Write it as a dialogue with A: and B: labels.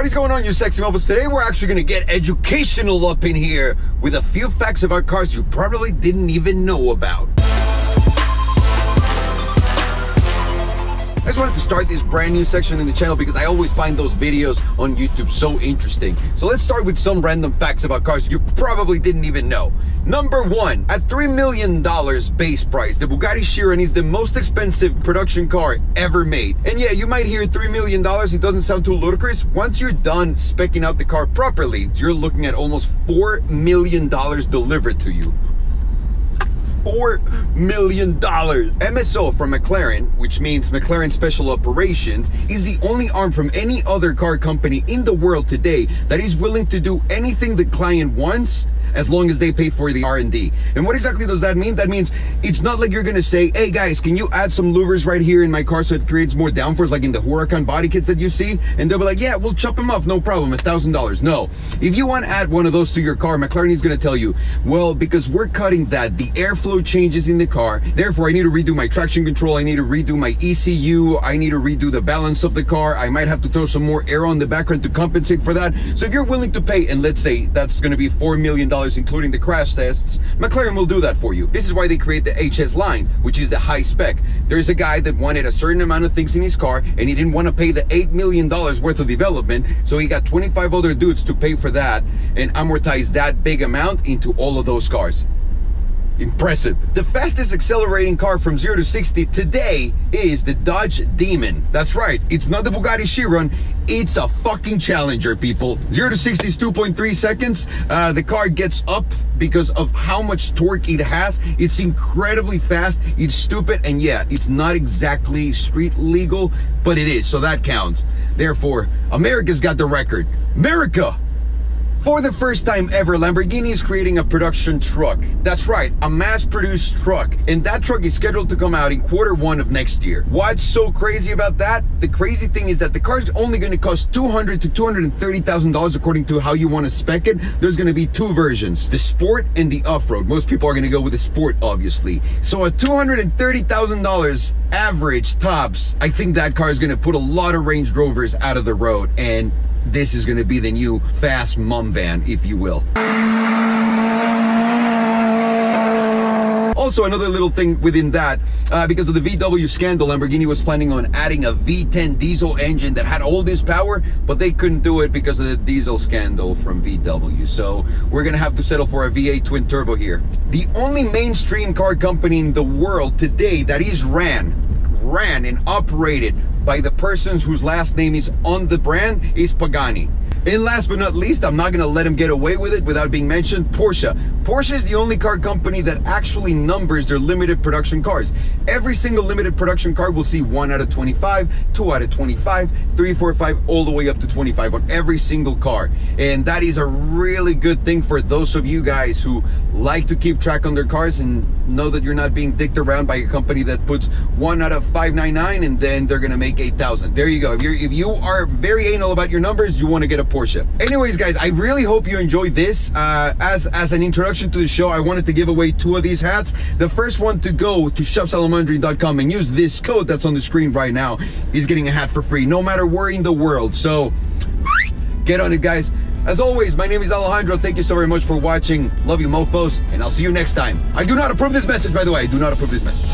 A: What is going on, you sexy mofos? Today we're actually going to get educational up in here with a few facts about cars you probably didn't even know about. I just wanted to start this brand new section in the channel because I always find those videos on YouTube so interesting. So let's start with some random facts about cars you probably didn't even know. Number one, at $3 million base price, the Bugatti Chiron is the most expensive production car ever made. And yeah, you might hear $3 million, it doesn't sound too ludicrous. Once you're done speccing out the car properly, you're looking at almost $4 million delivered to you. $4 million. MSO from McLaren, which means McLaren Special Operations, is the only arm from any other car company in the world today that is willing to do anything the client wants as long as they pay for the R&D. And what exactly does that mean? That means it's not like you're gonna say, hey guys, can you add some louvers right here in my car so it creates more downforce like in the Huracan body kits that you see? And they'll be like, yeah, we'll chop them off, no problem, $1,000. No, if you want to add one of those to your car, McLaren is gonna tell you, well, because we're cutting that, the airflow changes in the car, therefore I need to redo my traction control, I need to redo my ECU, I need to redo the balance of the car, I might have to throw some more air on the background to compensate for that. So if you're willing to pay, and let's say that's gonna be $4 million including the crash tests, McLaren will do that for you. This is why they create the HS line, which is the high spec. There's a guy that wanted a certain amount of things in his car and he didn't want to pay the $8 million worth of development, so he got 25 other dudes to pay for that and amortize that big amount into all of those cars. Impressive. The fastest accelerating car from 0 to 60 today is the Dodge Demon. That's right, it's not the Bugatti Chiron, it's a fucking Challenger, people. 0 to 60 is 2.3 seconds. The car gets up because of how much torque it has. It's incredibly fast, it's stupid, and yeah, it's not exactly street legal, but it is, so that counts. Therefore, America's got the record. America! For the first time ever, Lamborghini is creating a production truck. That's right, a mass-produced truck. And that truck is scheduled to come out in Q1 of next year. What's so crazy about that? The crazy thing is that the car is only going to cost $200,000 to $230,000 according to how you want to spec it. There's going to be two versions, the Sport and the Off-Road. Most people are going to go with the Sport, obviously. So at $230,000 average tops, I think that car is going to put a lot of Range Rovers out of the road, and this is going to be the new fast mom van, if you will. Also, another little thing within that, because of the VW scandal, Lamborghini was planning on adding a V10 diesel engine that had all this power, but they couldn't do it because of the diesel scandal from VW. So we're gonna have to settle for a V8 twin turbo here. The only mainstream car company in the world today that is ran and operated by the persons whose last name is on the brand is Pagani. And last but not least, I'm not gonna let him get away with it without being mentioned, Porsche. Porsche is the only car company that actually numbers their limited production cars. Every single limited production car will see 1 out of 25, 2 out of 25, 3, 4, 5, all the way up to 25 on every single car. And that is a really good thing for those of you guys who like to keep track on their cars and know that you're not being dicked around by a company that puts 1 out of 599 and then they're gonna make 8,000. There you go. If you are very anal about your numbers, you wanna get a Porsche. Anyways, guys, I really hope you enjoyed this. As an introduction to the show, I wanted to give away 2 of these hats. The first one to go to shopsalomondrin.com and use this code that's on the screen right now is getting a hat for free, no matter where in the world. So get on it, guys. As always, my name is Alejandro. Thank you so very much for watching. Love you, mofos, and I'll see you next time. I do not approve this message, by the way. I do not approve this message.